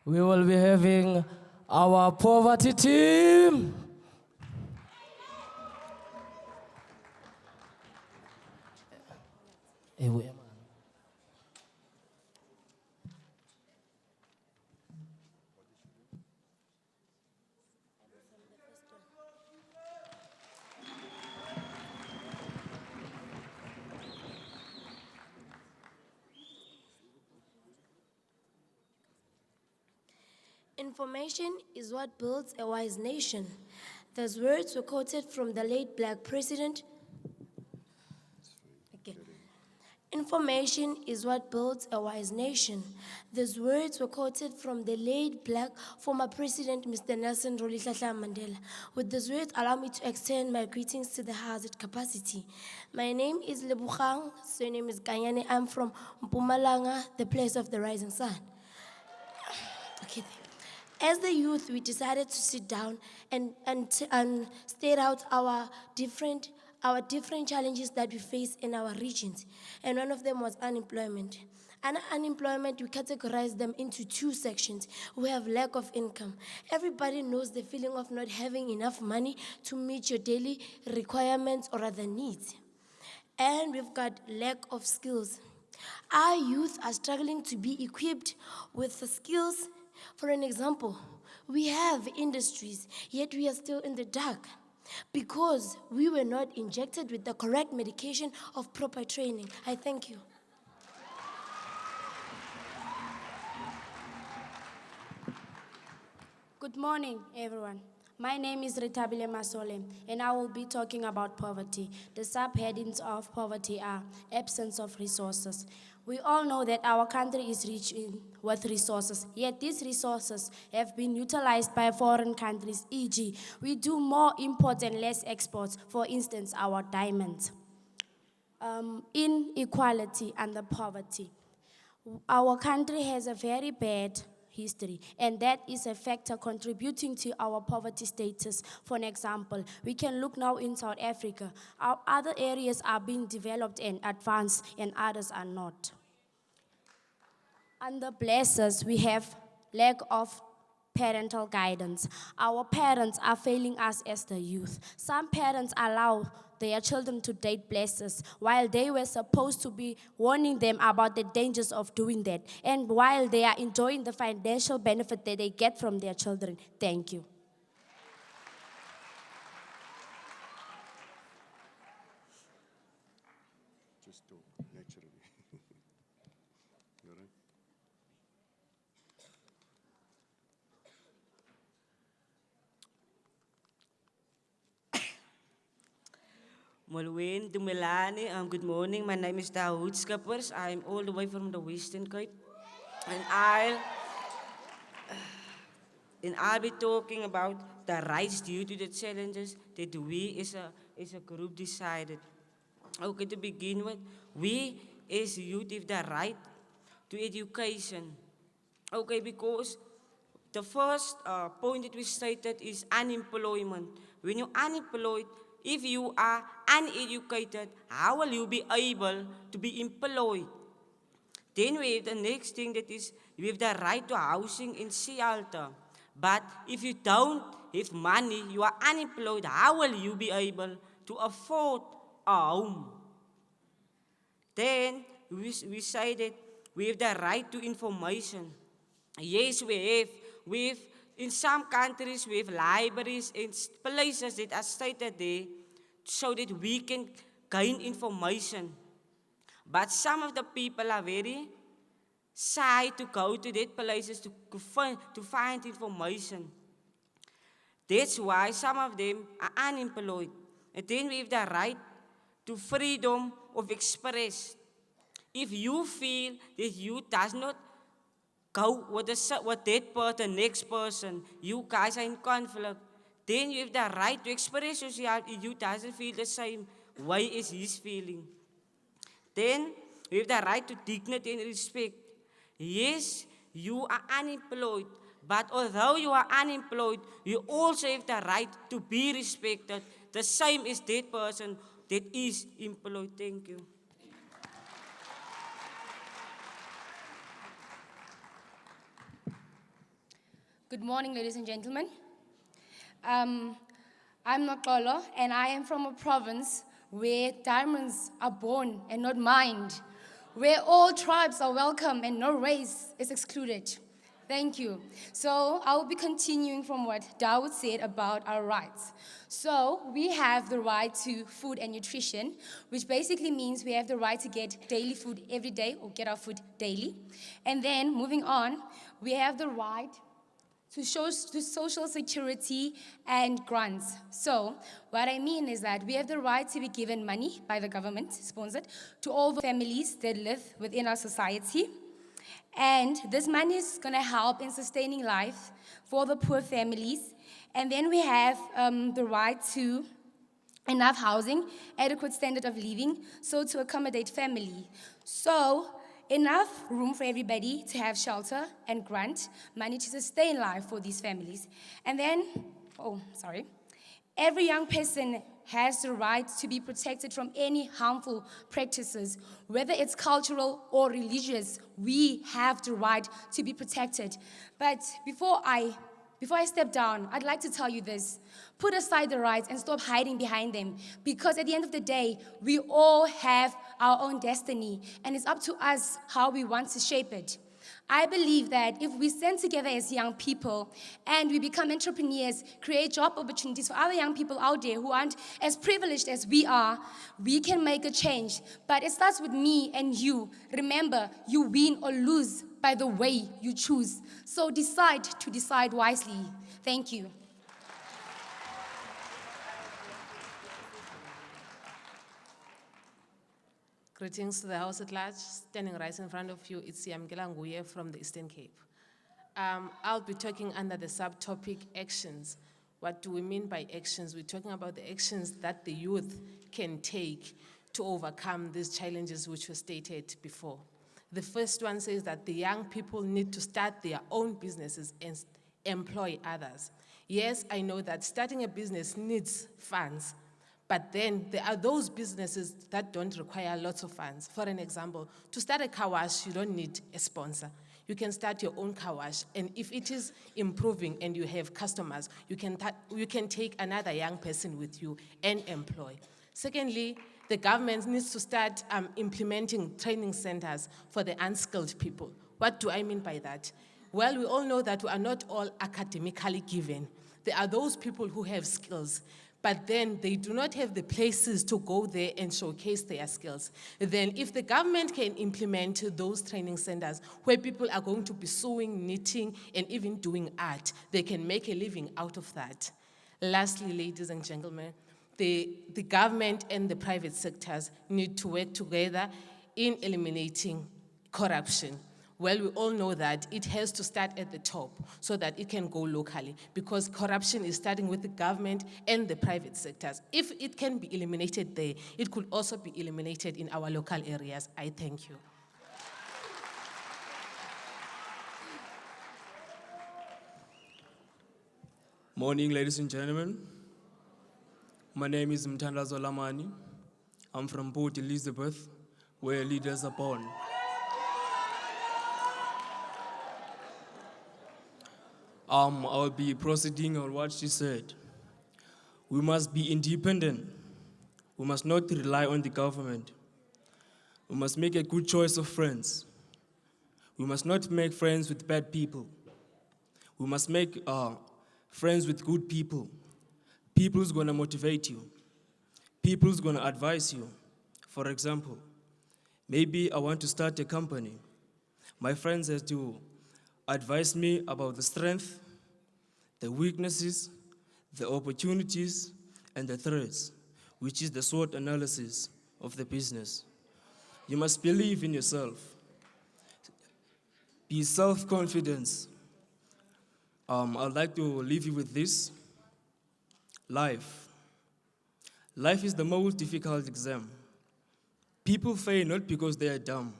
we will be having our poverty team. Information is what builds a wise nation. Those words were quoted from the late Black president. Okay. Information is what builds a wise nation. Those words were quoted from the late Black former President, Mr. Nelson Rolihlahla Mandela. With those words, allow me to extend my greetings to the House at capacity. My name is Lebukhang, surname is Kanyane. I'm from Mpumalanga, the place of the rising sun. Okay. As the youth, we decided to sit down and state out our different challenges that we face in our regions. And one of them was unemployment. And unemployment, we categorize them into two sections. We have lack of income. Everybody knows the feeling of not having enough money to meet your daily requirements or other needs. And we've got lack of skills. Our youth are struggling to be equipped with the skills. For an example, we have industries, yet we are still in the dark because we were not injected with the correct medication of proper training. I thank you. Good morning, everyone. My name is Ritabile Masole, and I will be talking about poverty. The subheadings of poverty are absence of resources. We all know that our country is rich with resources, yet these resources have been utilized by foreign countries, e.g., we do more imports and less exports, for instance, our diamonds. Inequality and the poverty. Our country has a very bad history, and that is a factor contributing to our poverty status. For an example, we can look now in South Africa. Our other areas are being developed and advanced, and others are not. Under blessers, we have lack of parental guidance. Our parents are failing us as the youth. Some parents allow their children to date blessers while they were supposed to be warning them about the dangers of doing that, and while they are enjoying the financial benefit that they get from their children. Thank you. Just talk naturally. You all right? Molweni, Dumelani, good morning. My name is Dawood Skippers. I'm all the way from the Western Cape. And I'll be talking about the rights due to the challenges that we as a group decided. Okay, to begin with, we as youth have the right to education. Okay, because the first point that we stated is unemployment. When you're unemployed, if you are uneducated, how will you be able to be employed? Then we have the next thing, that is, you have the right to housing and shelter. But if you don't have money, you are unemployed, how will you be able to afford a home? Then we say that we have the right to information. Yes, we have. In some countries, we have libraries and places that are stated there so that we can gain information. But some of the people are very shy to go to that places to find information. That's why some of them are unemployed. And then we have the right to freedom of express. If you feel that you does not go with that person, next person, you guys are in conflict, then you have the right to express yourself if you doesn't feel the same way as he's feeling. Then you have the right to dignity and respect. Yes, you are unemployed, but although you are unemployed, you also have the right to be respected, the same as that person that is employed. Thank you. Good morning, ladies and gentlemen. I'm Nokolo, and I am from a province where diamonds are born and not mined, where all tribes are welcome and no race is excluded. Thank you. So I will be continuing from what Dawood said about our rights. So we have the right to food and nutrition, which basically means we have the right to get daily food every day or get our food daily. And then moving on, we have the right to social security and grants. So what I mean is that we have the right to be given money by the government, sponsored, to all the families that live within our society. And this money is going to help in sustaining life for the poor families. And then we have the right to enough housing, adequate standard of living, so to accommodate family. So enough room for everybody to have shelter and grant money to sustain life for these families. And then, every young person has the right to be protected from any harmful practices, whether it's cultural or religious. We have the right to be protected. But before I step down, I'd like to tell you this. Put aside the rights and stop hiding behind them. Because at the end of the day, we all have our own destiny, and it's up to us how we want to shape it. I believe that if we stand together as young people and we become entrepreneurs, create job opportunities for other young people out there who aren't as privileged as we are, we can make a change. But it starts with me and you. Remember, you win or lose by the way you choose. So decide wisely. Thank you. Greetings to the House at large. Standing right in front of you, it's Yamgela Nguye from the Eastern Cape. I'll be talking under the subtopic actions. What do we mean by actions? We're talking about the actions that the youth can take to overcome these challenges which were stated before. The first one says that the young people need to start their own businesses and employ others. Yes, I know that starting a business needs funds, but then there are those businesses that don't require lots of funds. For an example, to start a car wash, you don't need a sponsor. You can start your own car wash, and if it is improving and you have customers, you can take another young person with you and employ. Secondly, the government needs to start implementing training centers for the unskilled people. What do I mean by that? Well, we all know that we are not all academically given. There are those people who have skills, but then they do not have the places to go there and showcase their skills. Then if the government can implement those training centers where people are going to be sewing, knitting, and even doing art, they can make a living out of that. Lastly, ladies and gentlemen, the government and the private sectors need to work together in eliminating corruption. Well, we all know that it has to start at the top so that it can go locally, because corruption is starting with the government and the private sectors. If it can be eliminated there, it could also be eliminated in our local areas. I thank you. Morning, ladies and gentlemen. My name is Mthandazo Lamani. I'm from Port Elizabeth, where leaders are born. I'll be proceeding on what she said. We must be independent. We must not rely on the government. We must make a good choice of friends. We must not make friends with bad people. We must make friends with good people. People's gonna motivate you. People's gonna advise you. For example, maybe I want to start a company. My friends have to advise me about the strength, the weaknesses, the opportunities, and the threats, which is the SWOT analysis of the business. You must believe in yourself. Be self-confident. I'd like to leave you with this. Life. Life is the most difficult exam. People fail not because they are dumb.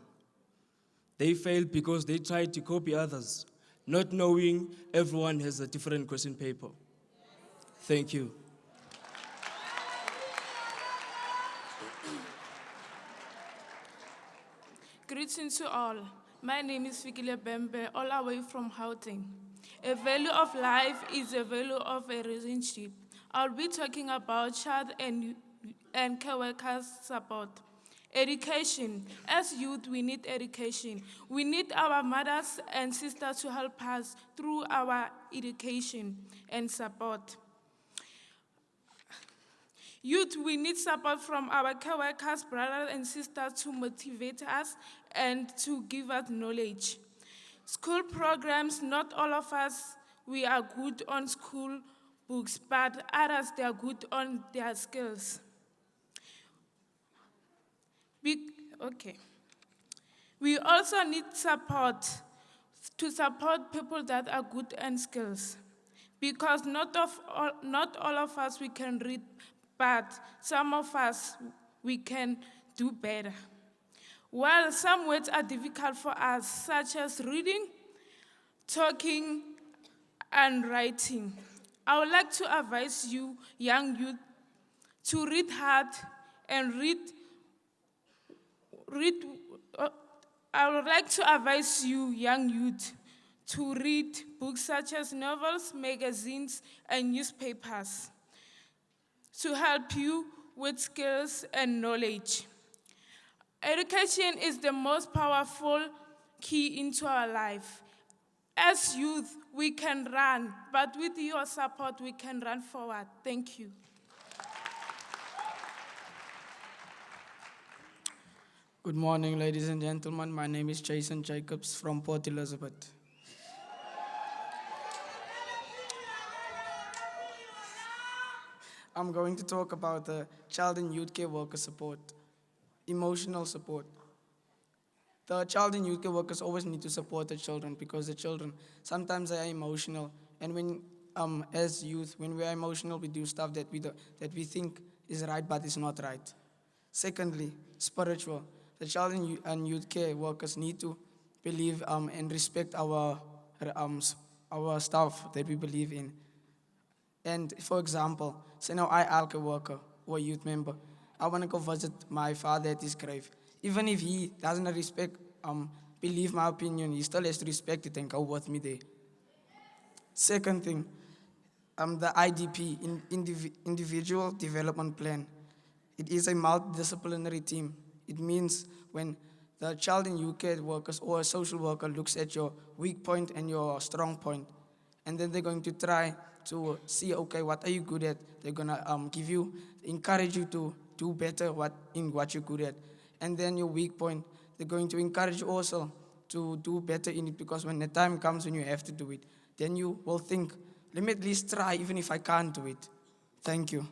They fail because they try to copy others, not knowing everyone has a different question paper. Thank you. Greetings to all. My name is Fikile Bembe, all the way from Gauteng. A value of life is a value of a relationship. I'll be talking about child and care workers support. Education. As youth, we need education. We need our mothers and sisters to help us through our education and support. Youth, we need support from our care workers, brothers and sisters to motivate us and to give us knowledge. School programs, not all of us, we are good on school books, but others, they are good on their skills. Okay. We also need support to support people that are good and skills. Because not all of us we can read, but some of us we can do better. Well, some words are difficult for us, such as reading, talking, and writing. I would like to advise you, young youth, to read hard and I would like to advise you, young youth, to read books such as novels, magazines, and newspapers to help you with skills and knowledge. Education is the most powerful key into our life. As youth, we can run, but with your support, we can run forward. Thank you. Good morning, ladies and gentlemen. My name is Jason Jacobs from Port Elizabeth. I'm going to talk about the child and youth care worker support, emotional support. The child and youth care workers always need to support the children because the children, sometimes they are emotional. And when, as youth, when we are emotional, we do stuff that we think is right, but it's not right. Secondly, spiritual. The child and youth care workers need to believe and respect our stuff that we believe in. And for example, say now I ALCA worker or a youth member, I want to go visit my father at his grave. Even if he doesn't believe my opinion, he still has to respect it and go with me there. Second thing, the IDP, Individual Development Plan. It is a multidisciplinary team. It means when the child and youth care workers or a social worker looks at your weak point and your strong point, and then they're going to try to see, okay, what are you good at? They're gonna encourage you to do better in what you're good at. And then your weak point, they're going to encourage you also to do better in it, because when the time comes when you have to do it, then you will think, let me at least try even if I can't do it. Thank you.